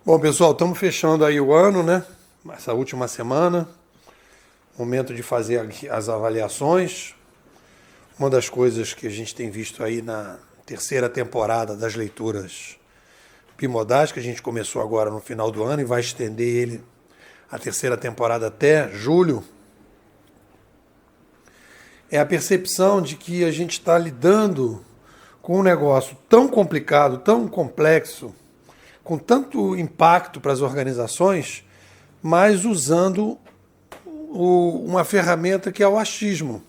Bom, pessoal, estamos fechando aí o ano, né? Essa última semana, momento de fazer as avaliações. Uma das coisas que a gente tem visto aí na terceira temporada das leituras bimodais, que a gente começou agora no final do ano e vai estender ele a terceira temporada até julho, é a percepção de que a gente está lidando com um negócio tão complicado, tão complexo, com tanto impacto para as organizações, mas usando uma ferramenta que é o achismo.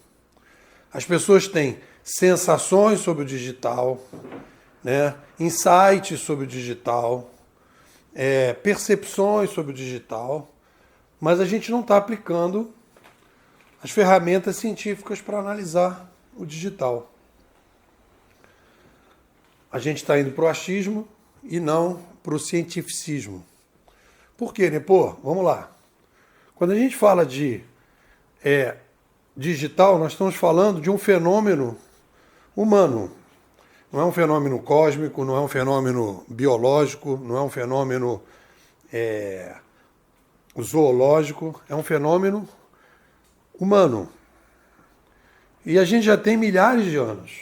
As pessoas têm sensações sobre o digital, né? Insights sobre o digital, percepções sobre o digital, mas a gente não está aplicando as ferramentas científicas para analisar o digital. A gente está indo para o achismo e não para o cientificismo. Por quê, né? Pô, vamos lá. Quando a gente fala de digital, nós estamos falando de um fenômeno humano. Não é um fenômeno cósmico, não é um fenômeno biológico, não é um fenômeno zoológico, é um fenômeno humano. E a gente já tem milhares de anos.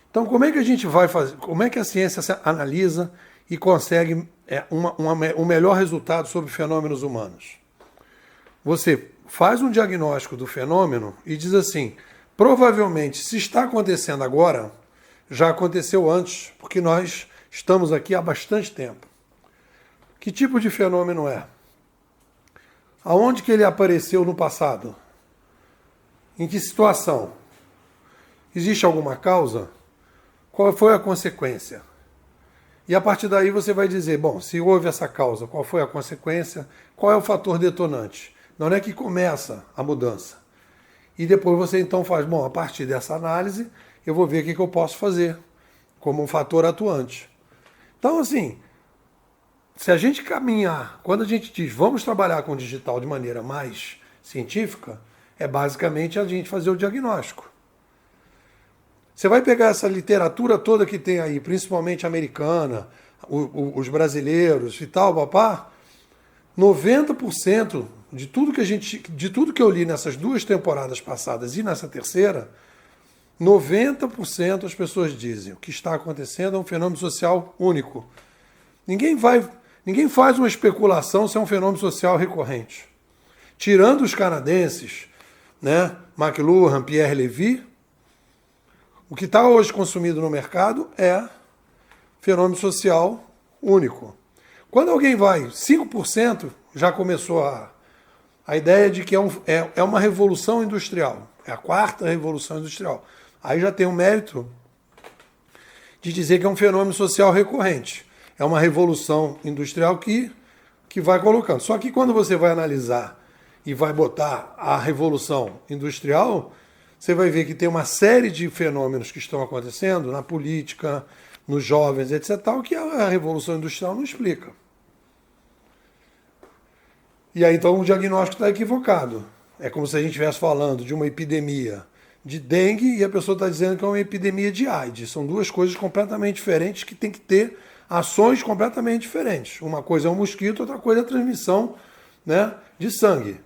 Então, como é que a gente vai fazer? Como é que a ciência analisa e consegue um melhor resultado sobre fenômenos humanos? Você faz um diagnóstico do fenômeno e diz assim: provavelmente, se está acontecendo agora, já aconteceu antes, porque nós estamos aqui há bastante tempo. Que tipo de fenômeno é? Aonde que ele apareceu no passado? Em que situação? Existe alguma causa? Qual foi a consequência? E a partir daí você vai dizer, bom, se houve essa causa, qual foi a consequência? Qual é o fator detonante? Não é que começa a mudança. E depois você então faz, bom, a partir dessa análise, eu vou ver o que eu posso fazer como um fator atuante. Então, assim, se a gente caminhar, quando a gente diz vamos trabalhar com o digital de maneira mais científica, é basicamente a gente fazer o diagnóstico. Você vai pegar essa literatura toda que tem aí, principalmente americana, os brasileiros e tal, papá, 90% de tudo que eu li nessas duas temporadas passadas e nessa terceira, 90% as pessoas dizem o que está acontecendo é um fenômeno social único. Ninguém faz uma especulação se é um fenômeno social recorrente. Tirando os canadenses, né, McLuhan, Pierre Levy, o que está hoje consumido no mercado é fenômeno social único. Quando alguém vai, 5% já começou a ideia de que é uma revolução industrial. É a quarta revolução industrial. Aí já tem o mérito de dizer que é um fenômeno social recorrente. É uma revolução industrial que vai colocando. Só que quando você vai analisar e vai botar a revolução industrial, você vai ver que tem uma série de fenômenos que estão acontecendo na política, nos jovens, etc., que a Revolução Industrial não explica. E aí, então, o diagnóstico está equivocado. É como se a gente estivesse falando de uma epidemia de dengue e a pessoa está dizendo que é uma epidemia de AIDS. São duas coisas completamente diferentes que tem que ter ações completamente diferentes. Uma coisa é um mosquito, outra coisa é a transmissão, né, de sangue.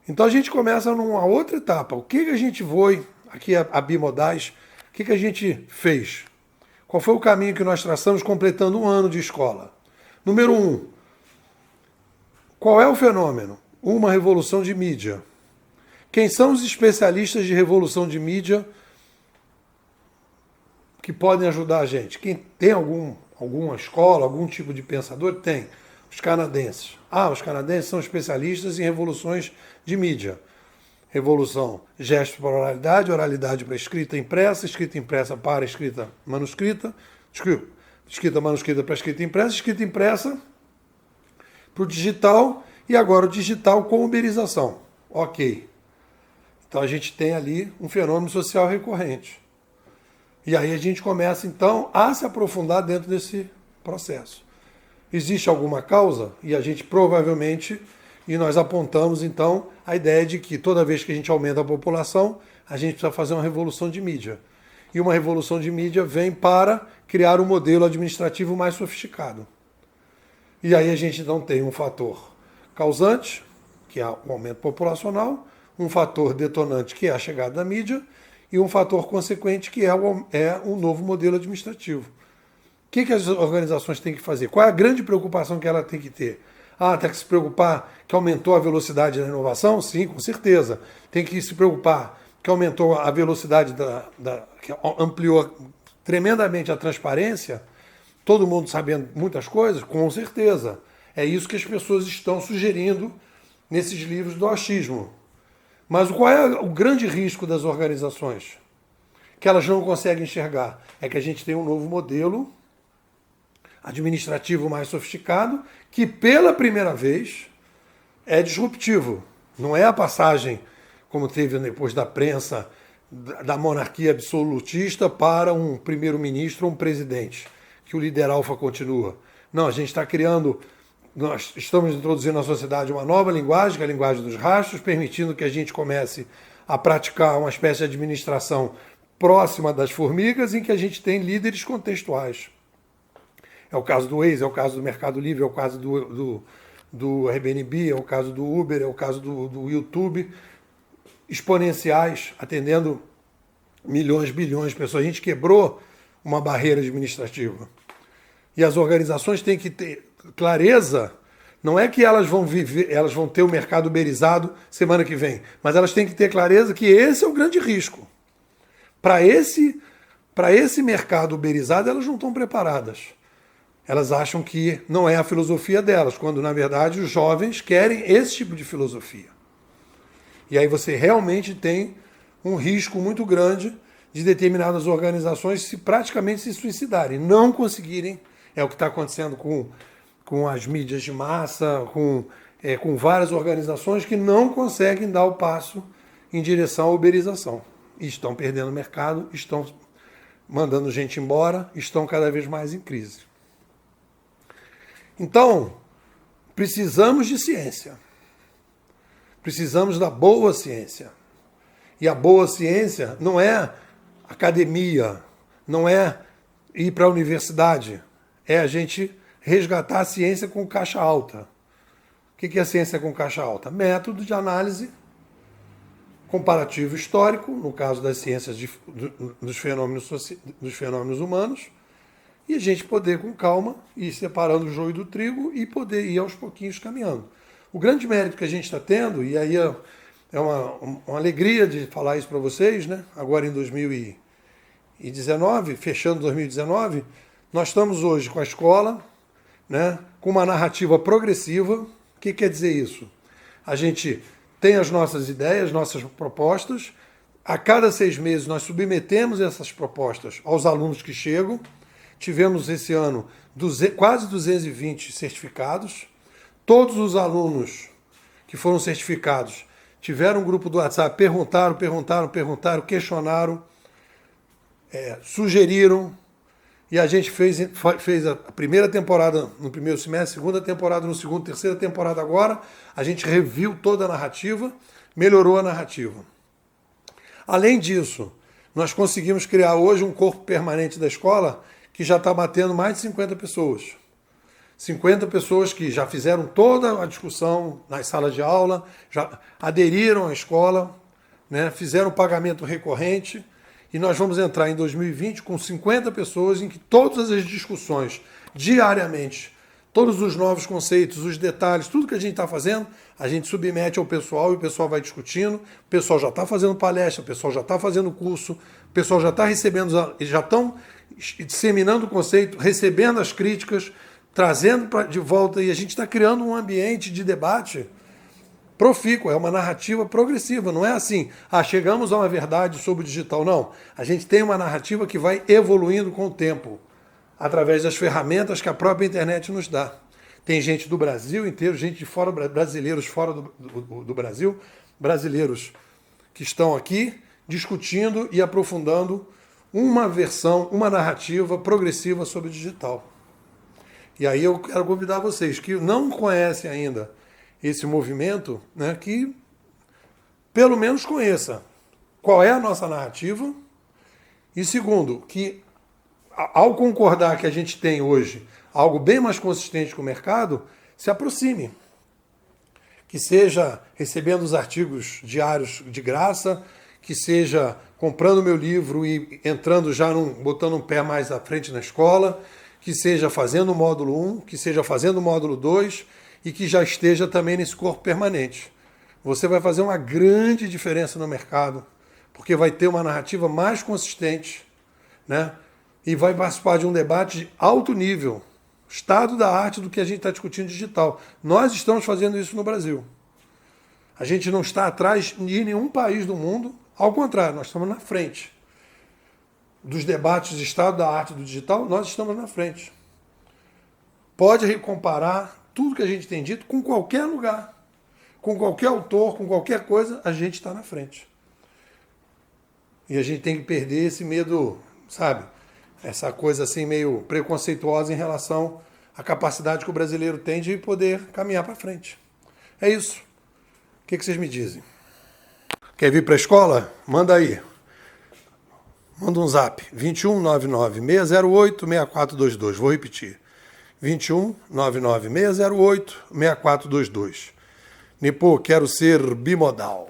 Então a gente começa numa outra etapa. O que a gente foi, aqui a Bimodais, o que a gente fez? Qual foi o caminho que nós traçamos completando um ano de escola? Número 1. Qual é o fenômeno? Uma revolução de mídia. Quem são os especialistas de revolução de mídia que podem ajudar a gente? Quem tem alguma escola, algum tipo de pensador? Tem. Os canadenses. Os canadenses são especialistas em revoluções de mídia. Revolução, gesto para oralidade, oralidade para escrita impressa para escrita manuscrita, escrita manuscrita para escrita impressa para o digital e agora o digital com uberização. Ok. Então a gente tem ali um fenômeno social recorrente. E aí a gente começa então a se aprofundar dentro desse processo. Existe alguma causa? E a gente provavelmente, e nós apontamos então a ideia de que toda vez que a gente aumenta a população, a gente precisa fazer uma revolução de mídia. E uma revolução de mídia vem para criar um modelo administrativo mais sofisticado. E aí a gente então tem um fator causante, que é o aumento populacional, um fator detonante, que é a chegada da mídia, e um fator consequente, que é o novo modelo administrativo. O que as organizações têm que fazer? Qual é a grande preocupação que ela tem que ter? Tem que se preocupar que aumentou a velocidade da inovação? Sim, com certeza. Tem que se preocupar que aumentou a velocidade, que ampliou tremendamente a transparência, todo mundo sabendo muitas coisas? Com certeza. É isso que as pessoas estão sugerindo nesses livros do achismo. Mas qual é o grande risco das organizações? Que elas não conseguem enxergar. É que a gente tem um novo modelo administrativo mais sofisticado, que pela primeira vez é disruptivo. Não é a passagem, como teve depois da prensa, da monarquia absolutista para um primeiro-ministro ou um presidente, que o líder alfa continua. Não, a gente está criando, nós estamos introduzindo na sociedade uma nova linguagem, que é a linguagem dos rastros, permitindo que a gente comece a praticar uma espécie de administração próxima das formigas, em que a gente tem líderes contextuais. É o caso do Waze, é o caso do Mercado Livre, é o caso do Airbnb, é o caso do Uber, é o caso do YouTube, exponenciais, atendendo milhões, bilhões de pessoas. A gente quebrou uma barreira administrativa. E as organizações têm que ter clareza, não é que elas vão viver, elas vão ter o mercado uberizado semana que vem, mas elas têm que ter clareza que esse é o grande risco. Para esse mercado uberizado, elas não estão preparadas. Elas acham que não é a filosofia delas, quando, na verdade, os jovens querem esse tipo de filosofia. E aí você realmente tem um risco muito grande de determinadas organizações praticamente se suicidarem, não conseguirem, é o que está acontecendo com as mídias de massa, com várias organizações que não conseguem dar o passo em direção à uberização. E estão perdendo mercado, estão mandando gente embora, estão cada vez mais em crise. Então, precisamos de ciência. Precisamos da boa ciência. E a boa ciência não é academia, não é ir para a universidade, é a gente resgatar a ciência com caixa alta. O que é a ciência com caixa alta? Método de análise comparativo histórico, no caso das ciências dos fenômenos humanos, e a gente poder, com calma, ir separando o joio do trigo e poder ir aos pouquinhos caminhando. O grande mérito que a gente está tendo, e aí é uma alegria de falar isso para vocês, né? Agora em 2019, fechando 2019, nós estamos hoje com a escola, né, com uma narrativa progressiva. O que quer dizer isso? A gente tem as nossas ideias, nossas propostas. A cada 6 meses nós submetemos essas propostas aos alunos que chegam. Tivemos esse ano quase 220 certificados. Todos os alunos que foram certificados tiveram um grupo do WhatsApp, perguntaram, questionaram, sugeriram. E a gente fez a primeira temporada no primeiro semestre, segunda temporada no segundo, terceira temporada agora. A gente reviu toda a narrativa, melhorou a narrativa. Além disso, nós conseguimos criar hoje um corpo permanente da escola que já está batendo mais de 50 pessoas. 50 pessoas que já fizeram toda a discussão nas salas de aula, já aderiram à escola, né, fizeram o pagamento recorrente, e nós vamos entrar em 2020 com 50 pessoas em que todas as discussões, diariamente, todos os novos conceitos, os detalhes, tudo que a gente está fazendo, a gente submete ao pessoal e o pessoal vai discutindo, o pessoal já está fazendo palestra, o pessoal já está fazendo curso, o pessoal já está recebendo, eles já estão disseminando o conceito, recebendo as críticas, trazendo de volta, e a gente está criando um ambiente de debate profícuo, é uma narrativa progressiva, não é assim, chegamos a uma verdade sobre o digital, não. A gente tem uma narrativa que vai evoluindo com o tempo, através das ferramentas que a própria internet nos dá. Tem gente do Brasil inteiro, gente de fora, brasileiros fora do Brasil, brasileiros que estão aqui discutindo e aprofundando uma versão, uma narrativa progressiva sobre o digital. E aí eu quero convidar vocês que não conhecem ainda esse movimento, né, que pelo menos conheça qual é a nossa narrativa, e segundo, que ao concordar que a gente tem hoje algo bem mais consistente com o mercado, se aproxime. Que seja recebendo os artigos diários de graça, que seja comprando meu livro e entrando já, botando um pé mais à frente na escola, que seja fazendo o módulo 1, que seja fazendo o módulo 2 e que já esteja também nesse corpo permanente. Você vai fazer uma grande diferença no mercado, porque vai ter uma narrativa mais consistente, né? E vai participar de um debate de alto nível, estado da arte do que a gente está discutindo digital. Nós estamos fazendo isso no Brasil. A gente não está atrás de nenhum país do mundo, ao contrário, nós estamos na frente. Dos debates de estado da arte do digital, nós estamos na frente. Pode comparar tudo que a gente tem dito com qualquer lugar, com qualquer autor, com qualquer coisa, a gente está na frente. E a gente tem que perder esse medo, sabe? Essa coisa assim meio preconceituosa em relação à capacidade que o brasileiro tem de poder caminhar para frente. É isso. O que vocês me dizem? Quer vir para a escola? Manda aí. Manda um zap. 2199-608-6422. Vou repetir. 2199-608-6422. Nipô, quero ser bimodal.